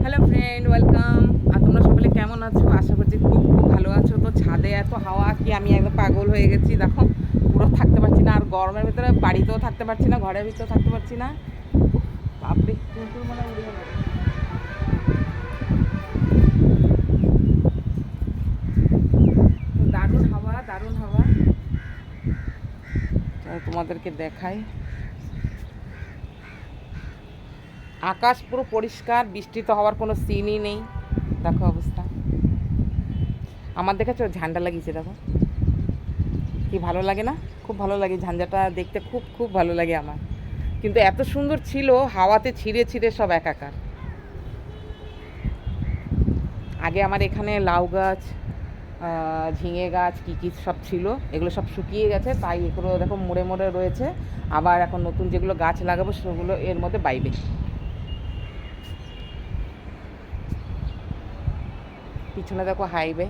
Hello friend, welcome. আর তোমরা সকলে কেমন আছো? আশা করছি খুব খুব ভালো আছো। তো ছাদে এত হাওয়া কি আমি একদম পাগল হয়ে গেছি, দেখো পুরো থাকতে পারছি না। আর গরমের ভিতরে বাড়িতেও থাকতে পারছি না, ঘরের ভিতরেও থাকতে পারছি না। বাপরে, কুকুর মানে উড়ে গেল। তো দারুণ হাওয়া, দারুণ হাওয়া। তোমাদেরকে দেখাই, আকাশ পুরো পরিষ্কার, বৃষ্টি তো হওয়ার কোনো সিনই নেই। দেখো অবস্থা। আমার দেখেছো ঝান্ডা লাগিয়েছে, দেখো কি ভালো লাগে না? খুব ভালো লাগে, ঝাঞ্ঝাটা দেখতে খুব খুব ভালো লাগে আমার। কিন্তু এত সুন্দর ছিল, হাওয়াতে ছিঁড়ে ছিঁড়ে সব একাকার। আগে আমার এখানে লাউ গাছ, ঝিঙে গাছ কী কী সব ছিল, এগুলো সব শুকিয়ে গেছে, তাই এগুলো দেখো মুড়ে মুড়ে রয়েছে। আবার এখন নতুন যেগুলো গাছ লাগাবো সেগুলো এর মধ্যে বাইবে। পিছনে দেখো হাইওয়ে।